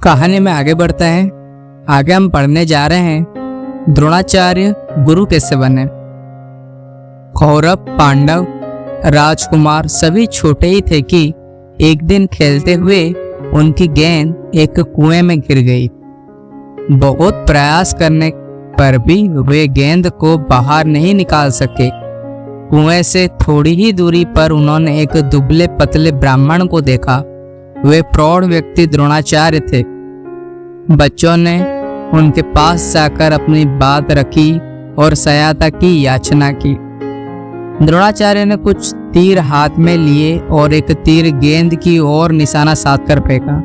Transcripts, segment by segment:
कहानी में आगे बढ़ते हैं। आगे हम पढ़ने जा रहे हैं द्रोणाचार्य गुरु कैसे बने। कौरव, पांडव, राजकुमार सभी छोटे ही थे कि एक दिन खेलते हुए उनकी गेंद एक कुएं में गिर गई। बहुत प्रयास करने पर भी वे गेंद को बाहर नहीं निकाल सके। कुएं से थोड़ी ही दूरी पर उन्होंने एक दुबले पतले ब्राह्मण को देखा। वे प्रौढ़ व्यक्ति द्रोणाचार्य थे। बच्चों ने उनके पास जाकर अपनी बात रखी और सहायता की याचना की। द्रोणाचार्य ने कुछ तीर हाथ में लिए और एक तीर गेंद की ओर निशाना साध कर फेंका।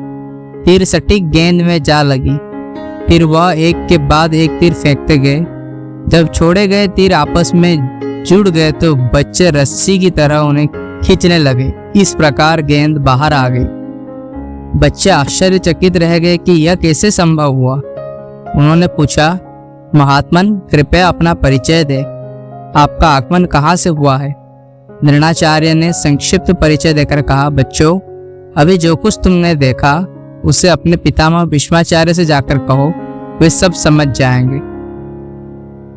तीर सटीक गेंद में जा लगी। फिर वह एक के बाद एक तीर फेंकते गए। जब छोड़े गए तीर आपस में जुड़ गए तो बच्चे रस्सी की तरह उन्हें खींचने लगे। इस प्रकार गेंद बाहर आ गई। बच्चे आश्चर्यचकित रह गए कि यह कैसे संभव हुआ। उन्होंने पूछा, महात्मन कृपया अपना परिचय दे। आपका आगमन कहाँ से हुआ है? द्रोणाचार्य ने संक्षिप्त परिचय देकर कहा, बच्चों अभी जो कुछ तुमने देखा उसे अपने पितामह भीष्माचार्य से जाकर कहो, वे सब समझ जाएंगे।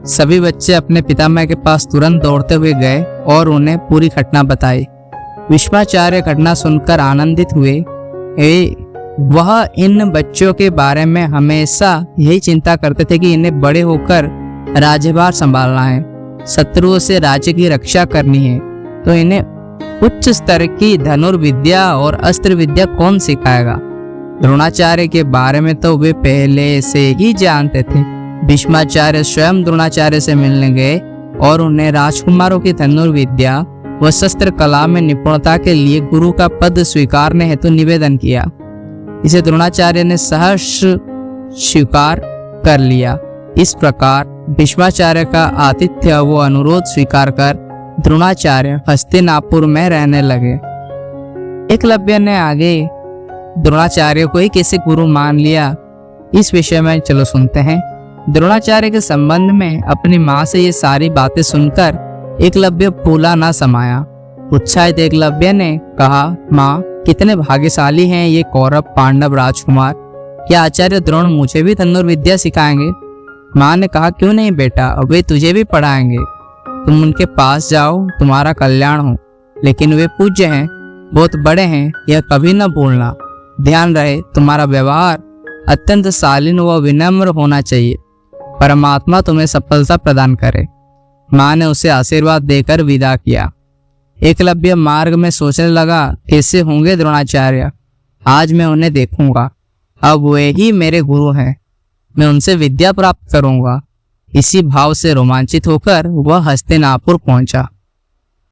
सभी बच्चे अपने पितामह के पास तुरंत दौड़ते हुए गए और उन्हें पूरी घटना बताई। भीष्माचार्य घटना सुनकर आनंदित हुए। वह इन बच्चों के बारे में हमेशा यही चिंता करते थे कि इन्हें बड़े होकर राज्यभार संभालना है, शत्रुओं से राज्य की रक्षा करनी है, तो इन्हें उच्च स्तर की धनुर्विद्या और अस्त्र विद्या कौन सिखाएगा। द्रोणाचार्य के बारे में तो वे पहले से ही जानते थे। भीष्माचार्य स्वयं द्रोणाचार्य से मिलने गए और उन्हें राजकुमारों की धनुर्विद्या व शस्त्र कला में निपुणता के लिए गुरु का पद स्वीकारने हेतु निवेदन किया। इसे द्रोणाचार्य ने सहर्ष स्वीकार कर लिया। इस प्रकार भीष्माचार्य का आतिथ्य व अनुरोध स्वीकार कर द्रोणाचार्य हस्तिनापुर में रहने लगे। एकलव्य ने आगे द्रोणाचार्य को ही कैसे गुरु मान लिया, इस विषय में चलो सुनते हैं। द्रोणाचार्य के संबंध में अपनी माँ से ये सारी बातें सुनकर एकलव्य फूला ना समाया। उत्साहित एकलव्य ने कहा, माँ कितने भाग्यशाली हैं ये कौरव, पांडव, राजकुमार। क्या आचार्य द्रोण मुझे भी धनुर्विद्या सिखाएंगे? माँ ने कहा, क्यों नहीं बेटा, वे तुझे भी पढ़ाएंगे। तुम उनके पास जाओ, तुम्हारा कल्याण हो। लेकिन वे पूज्य हैं, बहुत बड़े हैं, यह कभी न भूलना। ध्यान रहे तुम्हारा व्यवहार अत्यंत शालीन व विनम्र होना चाहिए। परमात्मा तुम्हें सफलता प्रदान करे। माँ ने उसे आशीर्वाद देकर विदा किया। एकलव्य मार्ग में सोचने लगा, कैसे होंगे द्रोणाचार्य, आज मैं उन्हें देखूंगा। अब वे ही मेरे गुरु हैं, मैं उनसे विद्या प्राप्त करूंगा। इसी भाव से रोमांचित होकर वह हस्तिनापुर पहुंचा।